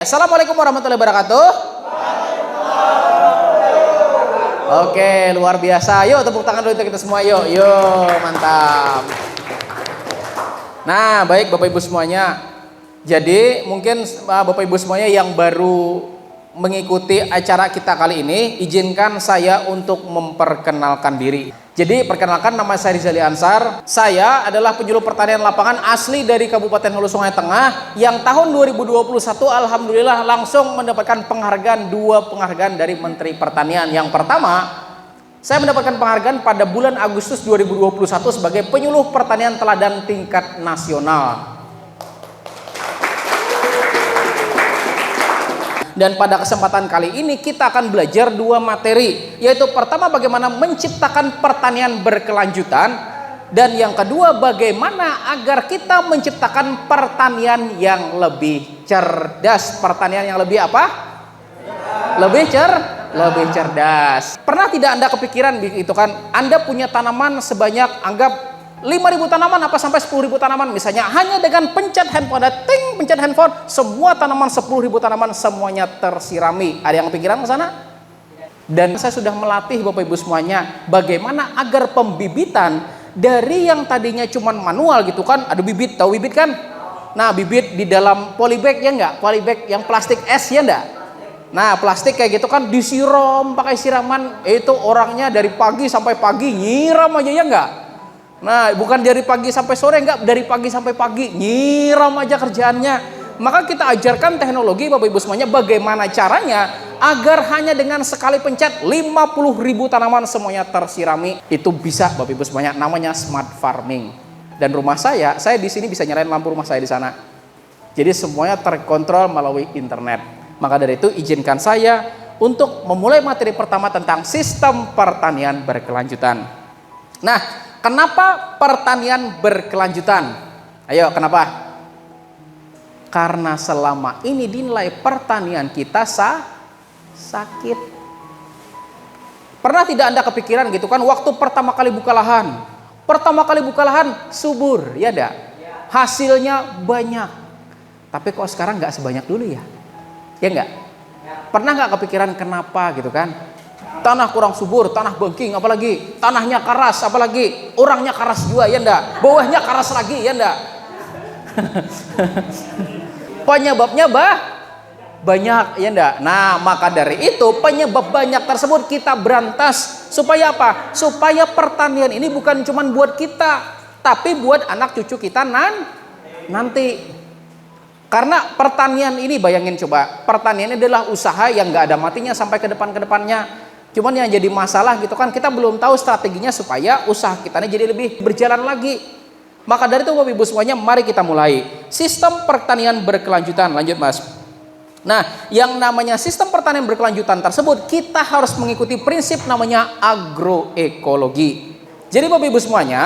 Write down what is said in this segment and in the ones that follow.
Assalamualaikum warahmatullahi wabarakatuh. Oke, luar biasa. Yuk tepuk tangan dulu untuk kita semua. Yuk, mantap. Nah, baik Bapak Ibu semuanya. Jadi mungkin Bapak Ibu semuanya yang baru mengikuti acara kita kali ini, izinkan saya untuk memperkenalkan diri. Jadi perkenalkan, nama saya Rizali Ansar. Saya adalah penyuluh pertanian lapangan asli dari Kabupaten Hulu Sungai Tengah yang tahun 2021 alhamdulillah langsung mendapatkan penghargaan, 2 penghargaan dari Menteri Pertanian. Yang pertama, saya mendapatkan penghargaan pada bulan Agustus 2021 sebagai penyuluh pertanian teladan tingkat nasional. Dan pada kesempatan kali ini kita akan belajar 2 materi, yaitu pertama bagaimana menciptakan pertanian berkelanjutan, dan yang kedua bagaimana agar kita menciptakan pertanian yang lebih cerdas. Pertanian yang lebih apa? Lebih cerdas. Pernah tidak Anda kepikiran itu kan, Anda punya tanaman sebanyak anggap 5.000 tanaman apa sampai 10.000 tanaman misalnya, hanya dengan pencet handphone, pencet handphone, semua tanaman 10.000 tanaman semuanya tersirami. Ada yang kepikiran ke sana? Dan saya sudah melatih Bapak Ibu semuanya bagaimana agar pembibitan dari yang tadinya cuman manual gitu kan, ada bibit, tahu bibit kan? Nah, bibit di dalam polybag ya enggak? Polybag yang plastik es ya enggak? Nah, plastik kayak gitu kan disiram pakai siraman, itu orangnya dari pagi sampai pagi nyiram aja ya enggak? Nah, bukan dari pagi sampai sore, enggak, dari pagi sampai pagi nyiram aja kerjaannya. Maka kita ajarkan teknologi Bapak Ibu semuanya bagaimana caranya agar hanya dengan sekali pencet 50.000 tanaman semuanya tersirami. Itu bisa Bapak Ibu semuanya, namanya smart farming. Dan rumah saya di sini bisa nyalain lampu rumah saya di sana. Jadi semuanya terkontrol melalui internet. Maka dari itu izinkan saya untuk memulai materi pertama tentang sistem pertanian berkelanjutan. Nah, kenapa pertanian berkelanjutan? Ayo, kenapa? Karena selama ini dinilai pertanian kita sakit. Pernah tidak Anda kepikiran gitu kan, waktu pertama kali buka lahan subur, ya enggak? Hasilnya banyak. Tapi kok sekarang nggak sebanyak dulu ya? Ya enggak? Pernah nggak kepikiran kenapa gitu kan? Tanah kurang subur, tanah bengking, apalagi tanahnya keras, apalagi orangnya keras juga ya enggak, bawahnya keras lagi ya enggak. Penyebabnya banyak ya enggak. Nah, maka dari itu penyebab banyak tersebut kita berantas supaya apa? Supaya pertanian ini bukan cuma buat kita, tapi buat anak cucu kita nanti. Karena pertanian ini, bayangin coba, pertanian ini adalah usaha yang nggak ada matinya sampai ke depannya. Cuman yang jadi masalah gitu kan, kita belum tahu strateginya supaya usaha kita ini jadi lebih berjalan lagi. Maka dari itu Bapak Ibu semuanya, mari kita mulai sistem pertanian berkelanjutan. Lanjut Mas. Nah, yang namanya sistem pertanian berkelanjutan tersebut, kita harus mengikuti prinsip namanya agroekologi. Jadi Bapak Ibu semuanya,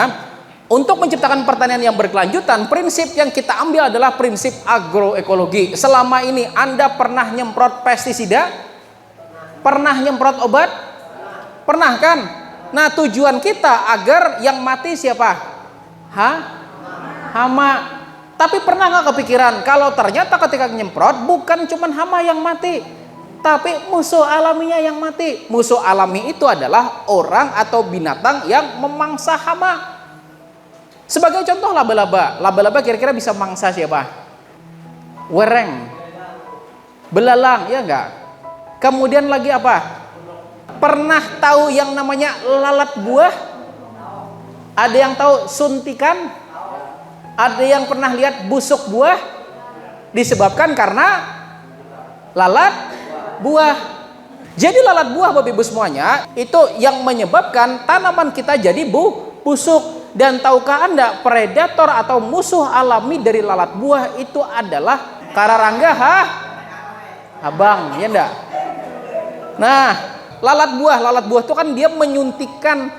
untuk menciptakan pertanian yang berkelanjutan, prinsip yang kita ambil adalah prinsip agroekologi. Selama ini Anda pernah nyemprot pestisida? Pernah nyemprot obat? Pernah kan? Nah, tujuan kita agar yang mati siapa? Hama. Tapi pernah nggak kepikiran kalau ternyata ketika nyemprot bukan cuma hama yang mati, tapi musuh alaminya yang mati. Musuh alami itu adalah orang atau binatang yang memangsa hama. Sebagai contoh laba-laba. Laba-laba kira-kira bisa mangsa siapa? Wereng, belalang, ya enggak? Kemudian lagi apa? Pernah tahu yang namanya lalat buah? Ada yang tahu suntikan? Ada yang pernah lihat busuk buah? Disebabkan karena lalat buah. Jadi lalat buah Bapak Ibu semuanya itu yang menyebabkan tanaman kita jadi busuk. Dan tahukah Anda predator atau musuh alami dari lalat buah itu adalah kararangga habang, ya enggak? Nah, lalat buah itu kan dia menyuntikkan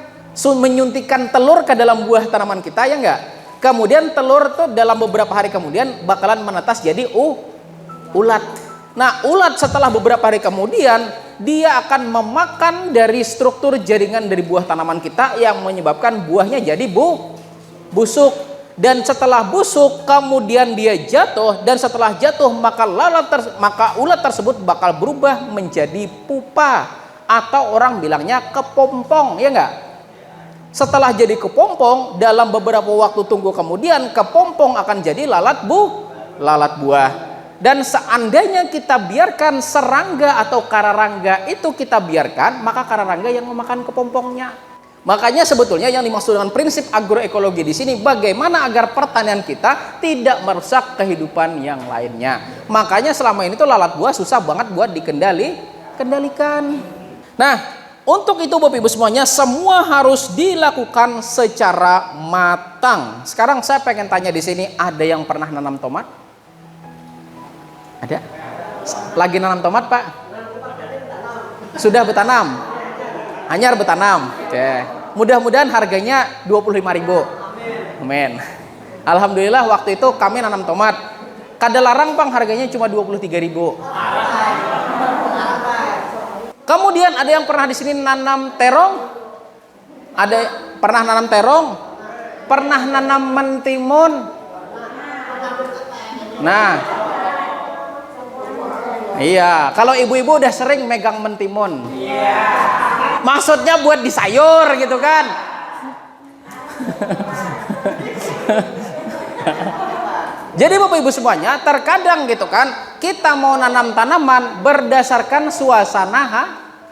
telur ke dalam buah tanaman kita, ya enggak? Kemudian telur itu dalam beberapa hari kemudian bakalan menetas jadi ulat. Nah, ulat setelah beberapa hari kemudian dia akan memakan dari struktur jaringan dari buah tanaman kita yang menyebabkan buahnya jadi busuk. dan setelah busuk kemudian dia jatuh, dan setelah jatuh maka ulat tersebut bakal berubah menjadi pupa, atau orang bilangnya kepompong, ya enggak? Setelah jadi kepompong, dalam beberapa waktu tunggu kemudian kepompong akan jadi lalat buah. Dan seandainya kita biarkan serangga atau kararangga itu kita biarkan, maka kararangga yang memakan kepompongnya. Makanya sebetulnya yang dimaksud dengan prinsip agroekologi di sini, bagaimana agar pertanian kita tidak merusak kehidupan yang lainnya. Makanya selama ini tuh lalat buah susah banget buat kendalikan. Nah, untuk itu Bapak Ibu semuanya, semua harus dilakukan secara matang. Sekarang saya pengen tanya di sini, ada yang pernah nanam tomat? Ada? Lagi nanam tomat, Pak? Sudah bertanam? Anyar bertanam. Oke. Mudah-mudahan harganya 25.000. Amin. Alhamdulillah waktu itu kami nanam tomat. Kadalarang Bang harganya cuma 23.000. Kemudian ada yang pernah di sini nanam terong? Ada pernah nanam terong? Pernah nanam mentimun? Nah, iya, kalau ibu-ibu udah sering megang mentimun. Iya. Maksudnya buat di sayur gitu kan. Jadi Bapak Ibu semuanya, terkadang gitu kan, kita mau nanam tanaman berdasarkan suasana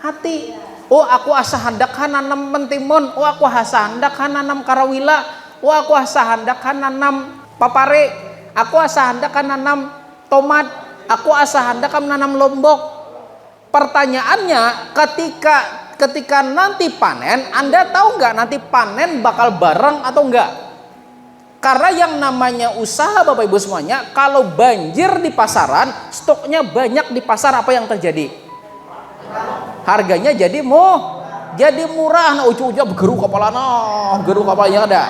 hati. Oh, aku asa hendak nanam mentimun. Oh, aku asa hendak nanam karawila. Oh, aku asa hendak nanam papare. Aku asa hendak nanam tomat. Aku asa hendak menanam lombok. Pertanyaannya, ketika nanti panen, Anda tahu nggak nanti panen bakal bareng atau enggak? Karena yang namanya usaha Bapak Ibu semuanya, kalau banjir di pasaran, stoknya banyak di pasar, apa yang terjadi? Harganya jadi murah. Nah, ujung-ujungnya geru kepalanya ada.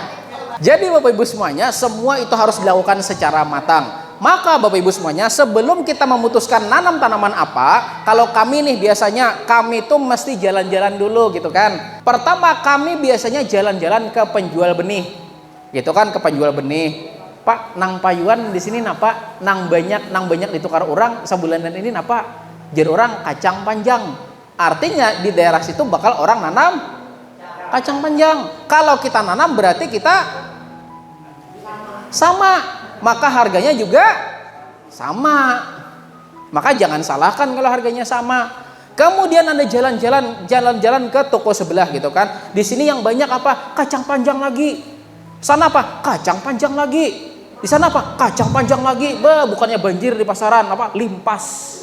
Jadi Bapak Ibu semuanya, semua itu harus dilakukan secara matang. Maka Bapak Ibu semuanya, sebelum kita memutuskan nanam tanaman apa, kalau kami nih biasanya, kami tuh mesti jalan-jalan dulu gitu kan. Pertama kami biasanya jalan-jalan ke penjual benih, gitu kan, ke penjual benih. Pak, nang payuan di sini napa? Nang banyak ditukar orang sebulanan ini napa? Jadi orang kacang panjang. Artinya di daerah situ bakal orang nanam kacang panjang. Kalau kita nanam berarti kita sama, maka harganya juga sama. Maka jangan salahkan kalau harganya sama. Kemudian Anda jalan-jalan ke toko sebelah gitu kan. Di sini yang banyak apa? Kacang panjang lagi. Sana apa? Kacang panjang lagi. Di sana apa? Kacang panjang lagi. Bukannya banjir di pasaran, apa? Limpas.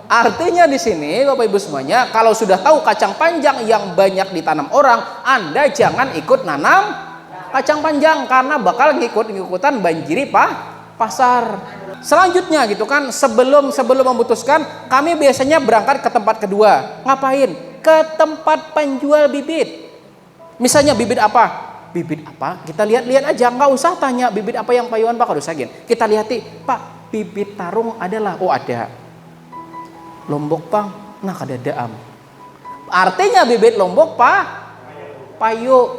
Artinya di sini Bapak Ibu semuanya, kalau sudah tahu kacang panjang yang banyak ditanam orang, Anda jangan ikut nanam kacang panjang karena bakal ngikutan banjiri pasar. Selanjutnya gitu kan, sebelum memutuskan, kami biasanya berangkat ke tempat kedua. Ngapain? Ke tempat penjual bibit. Misalnya bibit apa? Bibit apa? Kita lihat-lihat aja, nggak usah tanya bibit apa yang payuan Pak harus sagin. Kita lihat Pak, bibit tarung adalah, oh ada. Lombok Pang, nah kada daam. Artinya bibit lombok payu.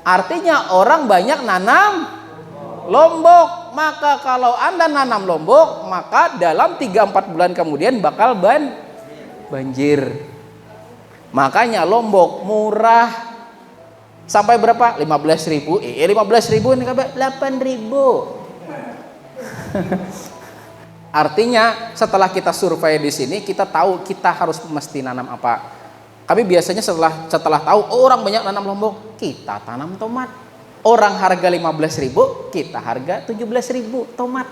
Artinya orang banyak nanam lombok. Maka kalau Anda nanam lombok, maka dalam 3-4 bulan kemudian bakal banjir. Makanya lombok murah. Sampai berapa? 15.000. 15.000 ini kabar 8.000. Artinya setelah kita survei di sini, kita tahu kita harus mesti nanam apa. Kami biasanya setelah tahu orang banyak nanam lombok, kita tanam tomat. Orang harga 15.000, kita harga 17.000 tomat.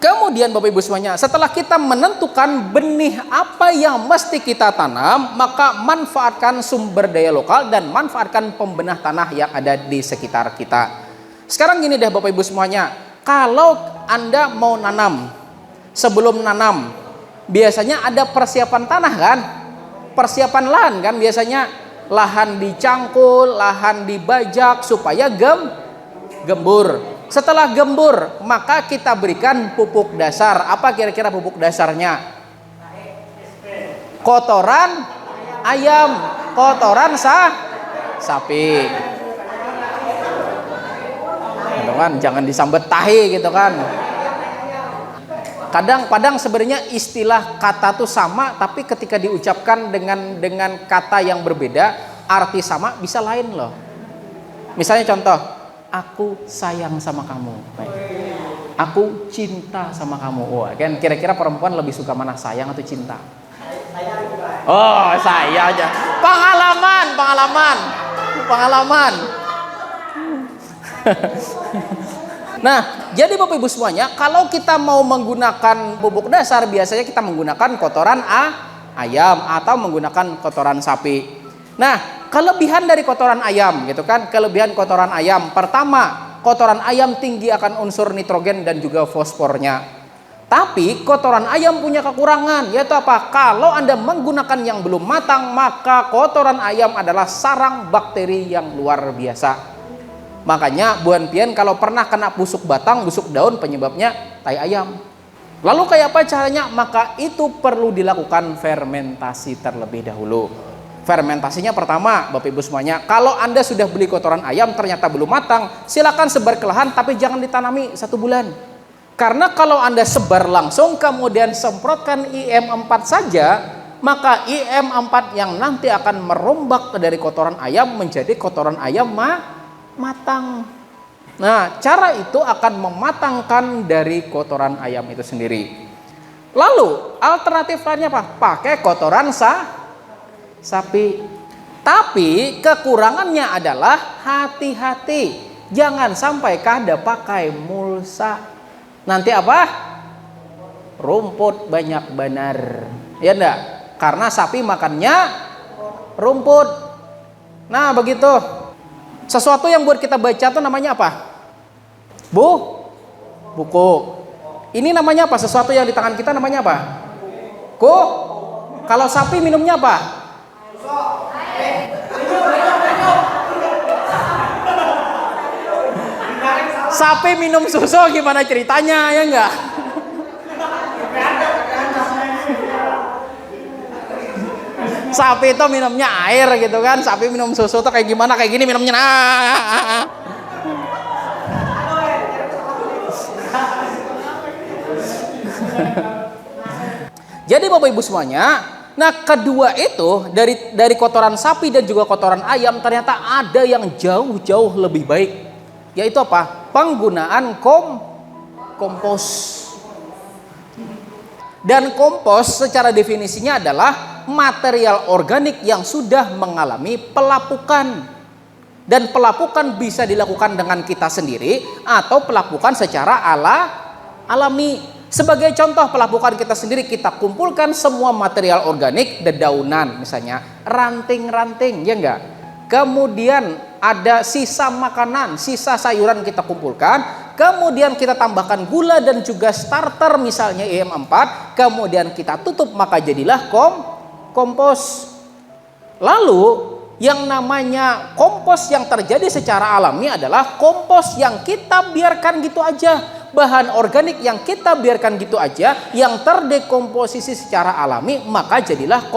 Kemudian Bapak Ibu semuanya, setelah kita menentukan benih apa yang mesti kita tanam, maka manfaatkan sumber daya lokal dan manfaatkan pembenah tanah yang ada di sekitar kita. Sekarang gini deh Bapak Ibu semuanya, kalau Anda mau nanam, sebelum nanam biasanya ada persiapan tanah kan, persiapan lahan kan, biasanya lahan dicangkul, lahan dibajak supaya gembur. Setelah gembur maka kita berikan pupuk dasar. Apa kira-kira pupuk dasarnya? Kotoran ayam, kotoran sapi. gitu kan, jangan disambet tahi gitu kan. Kadang-kadang sebenarnya istilah kata tuh sama, tapi ketika diucapkan dengan kata yang berbeda, arti sama bisa lain loh. Misalnya contoh, aku sayang sama kamu. Baik. Aku cinta sama kamu. Wah, kan kira-kira perempuan lebih suka mana, sayang atau cinta? Oh, saya aja. Pengalaman. Nah, jadi Bapak Ibu semuanya, kalau kita mau menggunakan bubuk dasar, biasanya kita menggunakan kotoran ayam atau menggunakan kotoran sapi. Nah, kelebihan dari kotoran ayam gitu kan, kelebihan kotoran ayam. Pertama, kotoran ayam tinggi akan unsur nitrogen dan juga fosfornya. Tapi kotoran ayam punya kekurangan, yaitu apa? Kalau Anda menggunakan yang belum matang, maka kotoran ayam adalah sarang bakteri yang luar biasa. Makanya Buan Pian kalau pernah kena busuk batang, busuk daun, penyebabnya tai ayam. Lalu kayak apa caranya? Maka itu perlu dilakukan fermentasi terlebih dahulu. Fermentasinya pertama, Bapak Ibu semuanya, kalau Anda sudah beli kotoran ayam ternyata belum matang, silakan sebar ke lahan, tapi jangan ditanami 1 bulan. Karena kalau Anda sebar langsung kemudian semprotkan IM4 saja, maka IM4 yang nanti akan merombak dari kotoran ayam menjadi kotoran ayam matang. Nah, cara itu akan mematangkan dari kotoran ayam itu sendiri. Lalu alternatif lainnya apa? Pakai kotoran sapi. Tapi kekurangannya adalah hati-hati, jangan sampai Anda pakai mulsa. Nanti apa? Rumput banyak benar. Ya enggak? Karena sapi makannya rumput. Nah, begitu. Sesuatu yang buat kita baca tuh namanya apa? Buku. Ini namanya apa? Sesuatu yang di tangan kita namanya apa? Kalau sapi minumnya apa? Sapi minum susu gimana ceritanya, ya enggak? Sapi itu minumnya air gitu kan. Sapi minum susu tuh kayak gimana? Kayak gini minumnya. Jadi Bapak Ibu semuanya, nah kedua itu dari kotoran sapi dan juga kotoran ayam ternyata ada yang jauh-jauh lebih baik. Yaitu apa? Penggunaan kompos. Dan kompos secara definisinya adalah material organik yang sudah mengalami pelapukan. Dan pelapukan bisa dilakukan dengan kita sendiri atau pelapukan secara alami. Sebagai contoh pelapukan kita sendiri, kita kumpulkan semua material organik, dedaunan misalnya, ranting-ranting, ya enggak? Kemudian ada sisa makanan, sisa sayuran kita kumpulkan, kemudian kita tambahkan gula dan juga starter misalnya IM4, kemudian kita tutup, maka jadilah kompos. Lalu yang namanya kompos yang terjadi secara alami adalah kompos yang kita biarkan gitu aja. Bahan organik yang kita biarkan gitu aja, yang terdekomposisi secara alami, maka jadilah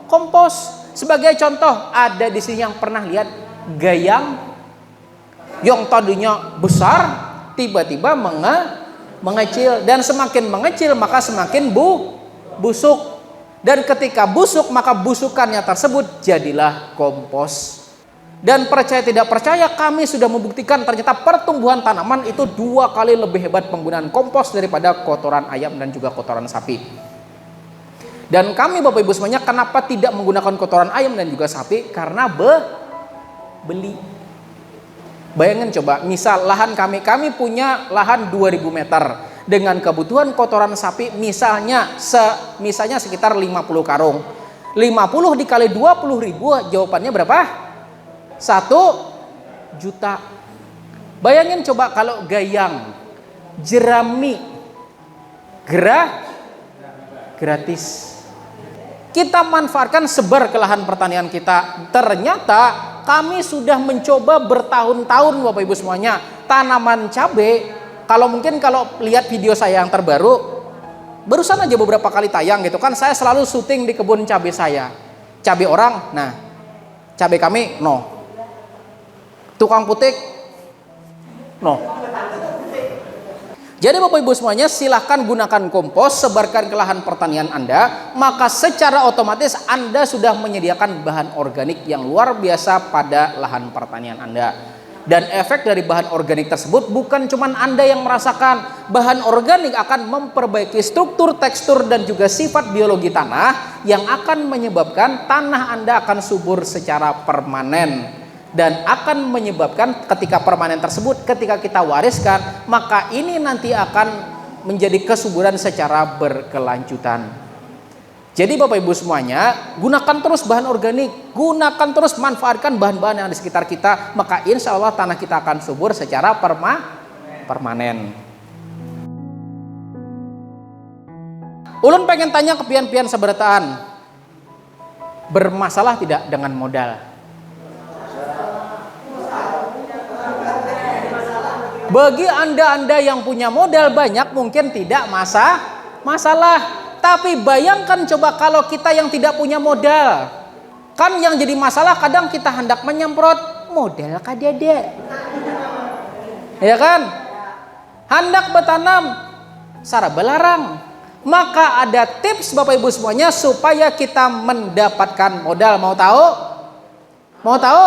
kompos. Sebagai contoh, ada di sini yang pernah lihat gayam yang tadinya besar tiba-tiba mengecil, dan semakin mengecil maka semakin busuk. Dan ketika busuk, maka busukannya tersebut jadilah kompos. Dan percaya tidak percaya, kami sudah membuktikan ternyata pertumbuhan tanaman itu 2 kali lebih hebat penggunaan kompos daripada kotoran ayam dan juga kotoran sapi. Dan kami Bapak Ibu semuanya, kenapa tidak menggunakan kotoran ayam dan juga sapi? Karena beli. Bayangin coba, misal lahan kami punya lahan 2000 meter. Dengan kebutuhan kotoran sapi misalnya sekitar 50 karung. 50 dikali 20.000, jawabannya berapa? 1 juta. Bayangin coba kalau gayam, jerami, gratis. Kita manfaatkan, sebar ke lahan pertanian kita. Ternyata kami sudah mencoba bertahun-tahun Bapak Ibu semuanya. Tanaman cabai, kalau lihat video saya yang terbaru, barusan aja beberapa kali tayang gitu kan, saya selalu syuting di kebun cabai saya. Cabai orang, nah cabai kami no. Tukang putik No. Jadi Bapak Ibu semuanya, silahkan gunakan kompos, sebarkan ke lahan pertanian Anda, maka secara otomatis Anda sudah menyediakan bahan organik yang luar biasa pada lahan pertanian Anda. Dan efek dari bahan organik tersebut bukan cuma Anda yang merasakan. Bahan organik akan memperbaiki struktur, tekstur, dan juga sifat biologi tanah yang akan menyebabkan tanah Anda akan subur secara permanen. Dan akan menyebabkan ketika permanen tersebut, ketika kita wariskan, maka ini nanti akan menjadi kesuburan secara berkelanjutan. Jadi Bapak Ibu semuanya, gunakan terus bahan organik, gunakan terus, manfaatkan bahan-bahan yang ada di sekitar kita, maka insya Allah tanah kita akan subur secara permanen. Ulun pengen tanya ke pian-pian seberataan, bermasalah tidak dengan modal? Bagi Anda yang punya modal banyak mungkin tidak masalah. Tapi bayangkan coba kalau kita yang tidak punya modal. Kan yang jadi masalah kadang kita hendak menyemprot modal kadede. Ya kan? Hendak bertanam sara belarang. Maka ada tips Bapak Ibu semuanya supaya kita mendapatkan modal. Mau tahu? Mau tahu?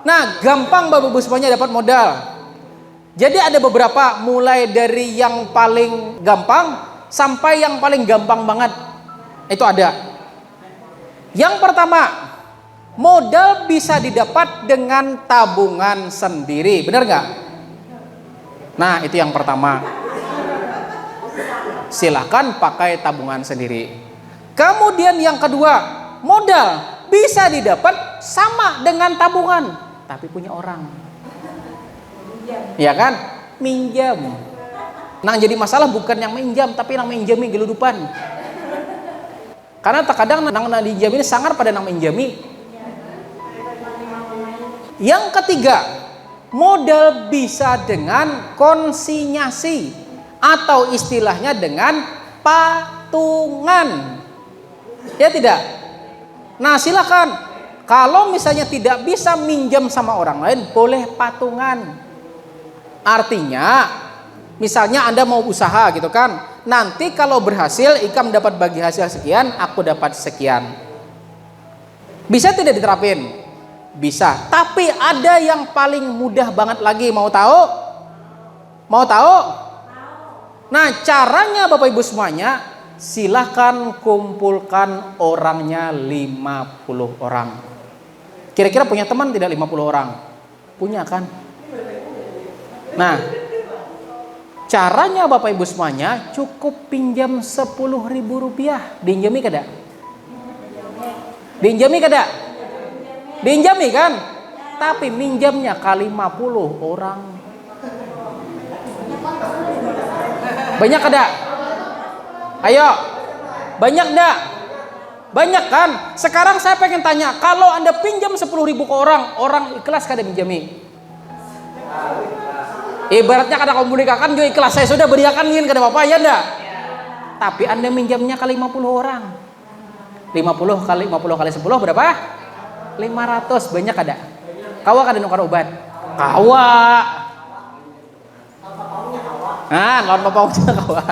Nah, gampang Bapak Ibu semuanya dapat modal. Jadi ada beberapa, mulai dari yang paling gampang sampai yang paling gampang banget. Itu ada. Yang pertama, modal bisa didapat dengan tabungan sendiri. Benar nggak? Nah, itu yang pertama. Silakan pakai tabungan sendiri. Kemudian yang kedua, modal bisa didapat sama dengan tabungan, tapi punya orang. Ya kan? Minjam. Nah, jadi masalah bukan yang minjam, tapi yang minjami geludupan. Karena terkadang nang dijamini sangar pada nang minjami. Yang ketiga, modal bisa dengan konsinyasi atau istilahnya dengan patungan. Ya tidak? Nah, silakan. Kalau misalnya tidak bisa minjam sama orang lain, boleh patungan. Artinya, misalnya Anda mau usaha gitu kan, nanti kalau berhasil, Ikam dapat bagi hasil sekian, aku dapat sekian. Bisa tidak diterapin? Bisa. Tapi ada yang paling mudah banget lagi, mau tahu? Mau tahu? Nah, caranya Bapak Ibu semuanya, silahkan kumpulkan orangnya 50 orang. Kira-kira punya teman tidak 50 orang? Punya kan? Nah, caranya Bapak Ibu semuanya cukup pinjam 10.000 rupiah. Dinjami kada? Dinjami kada? Dinjami kan? Tapi minjamnya kali 50 orang. Banyak kada? Ayo, banyak dah? Banyak kan? Sekarang saya pengen tanya, kalau Anda pinjam 10.000 ke orang ikhlas kada minjami? Ibaratnya kada komunikakan juga ikhlas, saya sudah beriakan ingin kada apa-apa ya ndak? Tapi Anda minjamnya kali 50 orang. 50 kali 10 berapa? 500. Banyak kada? Kawa kada nukar obat? Kawa. Nah, lawan bapak kawa.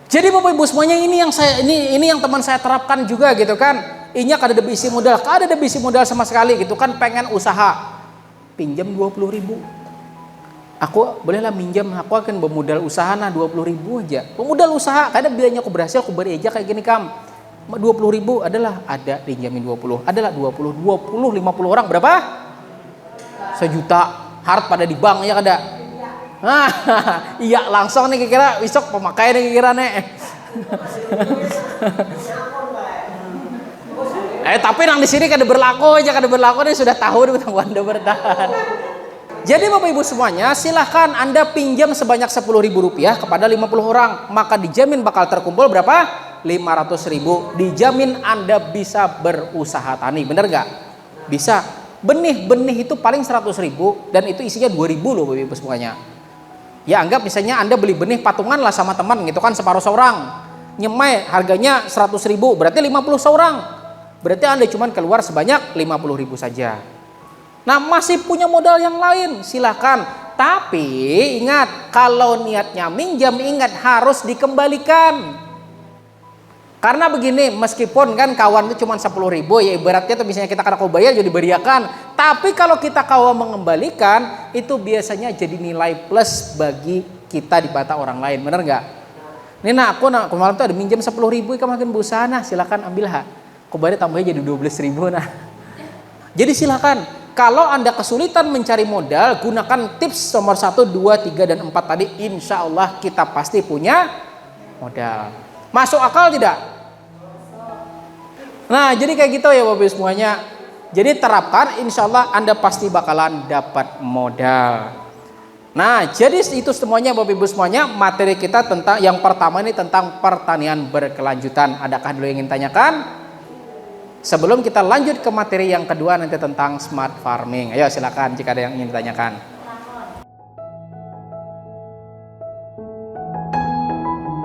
Jadi Bapak Ibu semuanya, ini yang teman saya terapkan juga gitu kan. Ini kada ada isi modal, kada ada isi modal sama sekali gitu kan, pengen usaha. Pinjam 20.000. Aku bolehlah minjam, aku akan bermodal usaha 20.000 aja. Pemodal usaha, kadang bilangnya aku berhasil, aku beri aja kayak gini kam. 20.000 adalah ada pinjamin 20, adalah 20, 50 orang berapa? 1 juta. Harap pada di bank ya kada? Nah, iya langsung nih kira-kira besok pemakai nih kira-kira nih. Tapi nang di sini kada berlaku nih, sudah tahu nih utang Anda bertahan. Jadi Bapak Ibu semuanya, silahkan Anda pinjam sebanyak 10.000 rupiah kepada 50 orang, maka dijamin bakal terkumpul berapa? 500.000. Dijamin Anda bisa berusaha tani, bener gak? Bisa. Benih itu paling 100.000 dan itu isinya 2.000 loh Bapak Ibu semuanya. Ya anggap misalnya Anda beli benih patungan lah sama teman gitu kan, separuh seorang. Nyemai harganya 100.000, berarti 50 seorang. Berarti Anda cuma keluar sebanyak 50.000 saja. Nah, masih punya modal yang lain, silahkan Tapi ingat, kalau niatnya minjam, ingat harus dikembalikan. Karena begini, meskipun kan kawan itu cuma 10.000, ya ibaratnya tuh misalnya kita kena kau bayar jadi beriakan. Tapi kalau kita kawan mengembalikan, itu biasanya jadi nilai plus bagi kita di mata orang lain, bener nggak? Ini aku kemarin tuh ada minjam 10.000, ikan makin berusaha, nah silakan ambil ha. Kau bayar tambahnya jadi 12.000 nah. Jadi silakan. Kalau Anda kesulitan mencari modal, gunakan tips nomor 1, 2, 3, dan 4 tadi. Insya Allah kita pasti punya modal. Masuk akal tidak? Nah, jadi kayak gitu ya Bapak semuanya. Jadi terapkan, insya Allah Anda pasti bakalan dapat modal. Nah, jadi itu semuanya Bapak Ibu semuanya, materi kita tentang yang pertama ini tentang pertanian berkelanjutan. Adakah dulu yang ingin tanyakan? Sebelum kita lanjut ke materi yang kedua nanti tentang smart farming. Ayo silakan jika ada yang ingin ditanyakan.